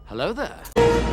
Hello there.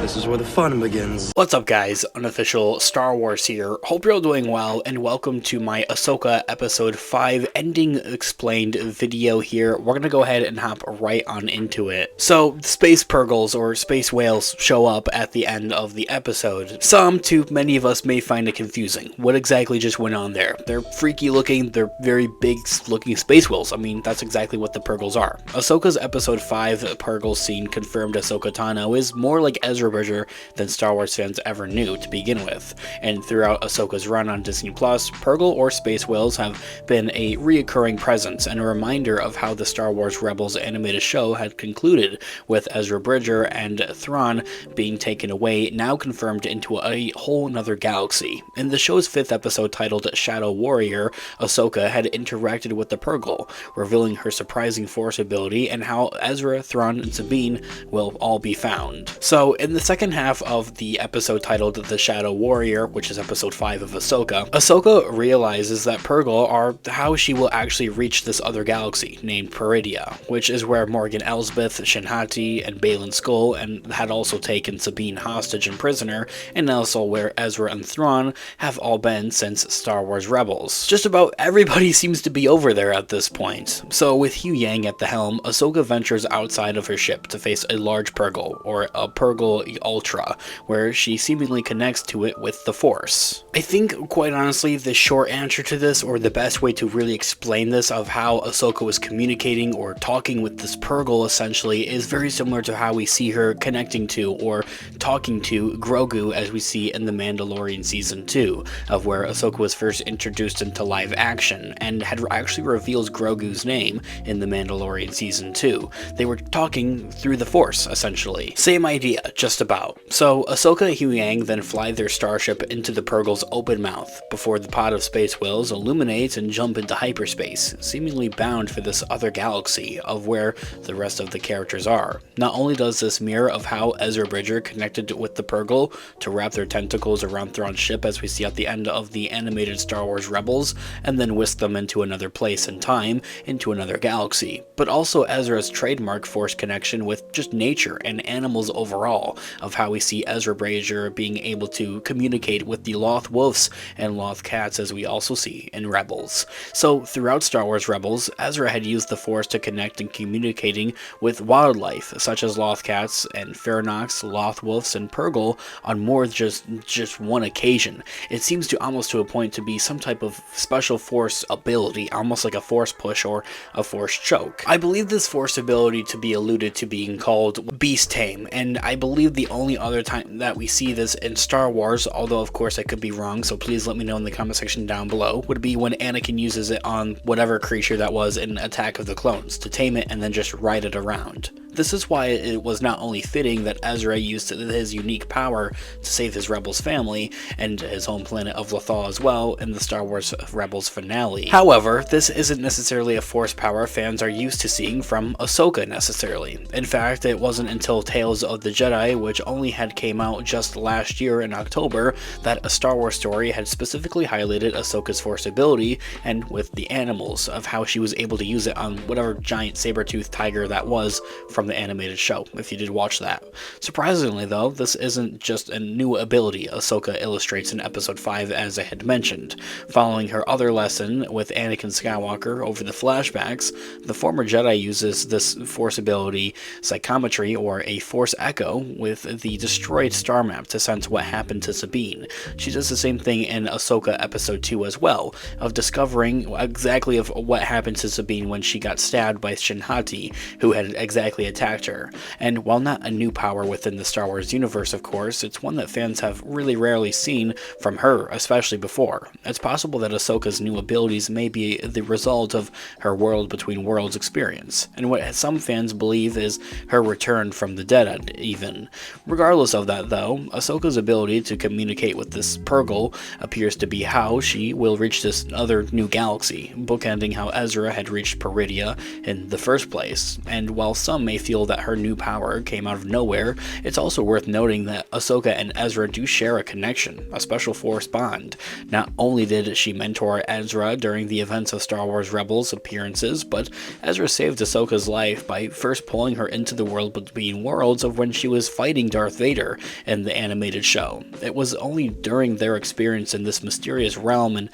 This is where the fun begins. What's up, guys? Unofficial Star Wars here. Hope you're all doing well, and welcome to my Ahsoka Episode 5 Ending Explained video here. We're gonna go ahead and hop right on into it. So, space purgils, or space whales, show up at the end of the episode. Some, to many of us, may find it confusing. What exactly just went on there? They're freaky looking, they're very big looking space whales. I mean, that's exactly what the purgils are. Ahsoka's Episode 5 purgle scene confirmed Ahsoka Tano is more like Ezra Bridger than Star Wars fans ever knew to begin with, and throughout Ahsoka's run on Disney Plus, purgle or space whales have been a reoccurring presence and a reminder of how the Star Wars Rebels animated show had concluded, with Ezra Bridger and Thrawn being taken away, now confirmed into a whole nother galaxy. In the show's 5th episode titled Shadow Warrior, Ahsoka had interacted with the purgle, revealing her surprising Force ability and how Ezra, Thrawn, and Sabine will all be found. So, in the second half of the episode titled The Shadow Warrior, which is episode 5 of Ahsoka, Ahsoka realizes that purgle are how she will actually reach this other galaxy, named Peridea, which is where Morgan Elsbeth, Shinhati, and Baylan Skoll and had also taken Sabine hostage and prisoner, and also where Ezra and Thrawn have all been since Star Wars Rebels. Just about everybody seems to be over there at this point. So, with Hugh Yang at the helm, Ahsoka ventures outside of her ship to face a large purgle, or a purgle ultra, where she seemingly connects to it with the Force. I think, quite honestly, the short answer to this, or the best way to really explain this of how Ahsoka was communicating or talking with this purgle essentially, is very similar to how we see her connecting to or talking to Grogu as we see in The Mandalorian Season 2, of where Ahsoka was first introduced into live action, and had actually revealed Grogu's name in The Mandalorian Season 2. They were talking through the Force, essentially. Same idea, just about. So, Ahsoka and Hugh Yang then fly their starship into the purgle's open mouth, before the pod of space whales illuminate and jump into hyperspace, seemingly bound for this other galaxy of where the rest of the characters are. Not only does this mirror of how Ezra Bridger connected with the purgle to wrap their tentacles around Thrawn's ship as we see at the end of the animated Star Wars Rebels, and then whisk them into another place and time, into another galaxy, but also Ezra's trademark Force connection with just nature and animals overall, of how we see Ezra Bridger being able to communicate with the Loth wolves and Loth cats as we also see in Rebels. So throughout Star Wars Rebels, Ezra had used the Force to connect and communicating with wildlife such as Loth cats and Ferronox, Loth wolves, and purgle on more just one occasion. It seems to almost to a point to be some type of special Force ability, almost like a Force push or a Force choke. I believe this Force ability to be alluded to being called Beast Tame, and I believe the only other time that we see this in Star Wars, although of course I could be wrong, so please let me know in the comment section down below, would be when Anakin uses it on whatever creature that was in Attack of the Clones, to tame it and then just ride it around. This is why it was not only fitting that Ezra used his unique power to save his Rebels family, and his home planet of Lothal as well, in the Star Wars Rebels finale. However, this isn't necessarily a Force power fans are used to seeing from Ahsoka necessarily. In fact, it wasn't until Tales of the Jedi, which only had came out just last year in October, that a Star Wars story had specifically highlighted Ahsoka's Force ability, and with the animals, of how she was able to use it on whatever giant saber-toothed tiger that was from the animated show, if you did watch that. Surprisingly though, this isn't just a new ability Ahsoka illustrates in episode 5 as I had mentioned. Following her other lesson with Anakin Skywalker over the flashbacks, the former Jedi uses this Force ability psychometry, or a Force echo, with the destroyed star map to sense what happened to Sabine. She does the same thing in Ahsoka episode 2 as well, of discovering exactly of what happened to Sabine when she got stabbed by Shinhati, who had exactly attacked her. And while not a new power within the Star Wars universe, of course, it's one that fans have really rarely seen from her, especially before. It's possible that Ahsoka's new abilities may be the result of her World Between Worlds experience, and what some fans believe is her return from the dead even. Regardless of that though, Ahsoka's ability to communicate with this purgle appears to be how she will reach this other new galaxy, bookending how Ezra had reached Peridea in the first place. And while some may feel that her new power came out of nowhere, it's also worth noting that Ahsoka and Ezra do share a connection, a special force bond. Not only did she mentor Ezra during the events of Star Wars Rebels appearances, but Ezra saved Ahsoka's life by first pulling her into the world between worlds of when she was fighting Darth Vader in the animated show. It was only during their experience in this mysterious realm and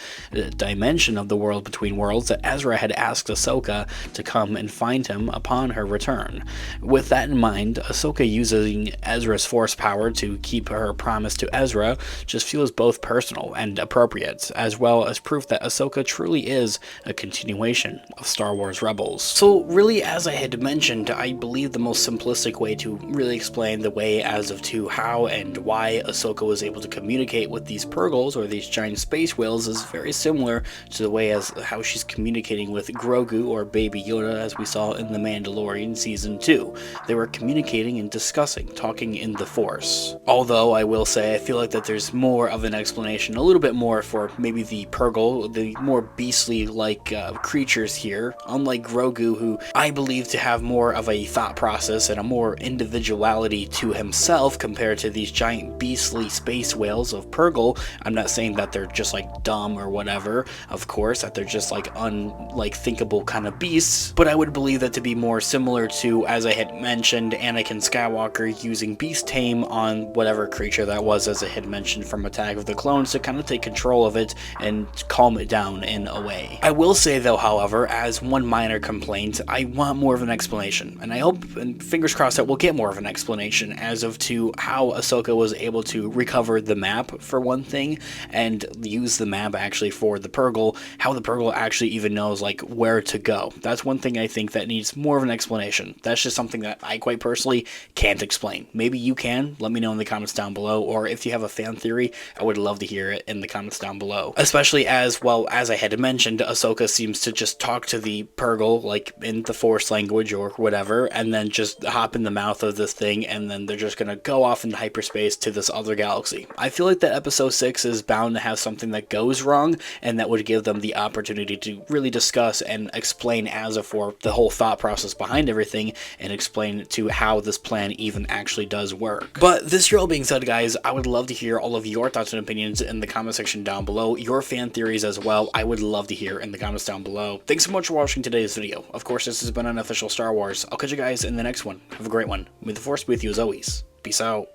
dimension of the world between worlds that Ezra had asked Ahsoka to come and find him upon her return. With that in mind, Ahsoka using Ezra's force power to keep her promise to Ezra just feels both personal and appropriate, as well as proof that Ahsoka truly is a continuation of Star Wars Rebels. So really, as I had mentioned, I believe the most simplistic way to really explain the way as of to how and why Ahsoka was able to communicate with these PURGILLs, or these giant space whales, is very similar to the way as how she's communicating with Grogu, or Baby Yoda, as we saw in The Mandalorian Season 2. They were communicating and discussing, talking in the Force. Although, I will say, I feel like that there's more of an explanation, a little bit more for maybe the PURGILL, the more beastly-like creatures here, unlike Grogu, who I believe to have more of a thought process and a more individuality to himself compared to these giant beastly space whales of PURGILL. I'm not saying that they're just like dumb or whatever, of course, that they're just like thinkable kind of beasts, but I would believe that to be more similar to, as I had mentioned, Anakin Skywalker using Beast Tame on whatever creature that was, as I had mentioned from Attack of the Clones, to kind of take control of it and calm it down in a way. I will say though, however, as one minor complaint, I want more of an explanation, and I hope, and fingers crossed, that we'll get more of an explanation as of to how Ahsoka was able to recover the map, for one thing, and use the map actually for the PURGILL, how the PURGILL actually even knows like where to go. That's one thing I think that needs more of an explanation. That's just something that I quite personally can't explain. Maybe you can, let me know in the comments down below, or if you have a fan theory, I would love to hear it in the comments down below. Especially as, well, as I had mentioned, Ahsoka seems to just talk to the PURGILL like in the Force language or whatever, and then just hop in the mouth of this thing, and then they're just gonna go off into hyperspace to this other galaxy. I feel like that episode 6 is bound to have something that goes wrong, and that would give them the opportunity to really discuss and explain as of for the whole thought process behind everything, and explain to how this plan even actually does work. But this all being said, guys, I would love to hear all of your thoughts and opinions in the comment section down below, your fan theories as well. I would love to hear in the comments down below. Thanks so much for watching today's video. Of course, this has been Unofficial Star Wars. I'll catch you guys in the next one. Have a great one. May the Force be with you as always. Peace out.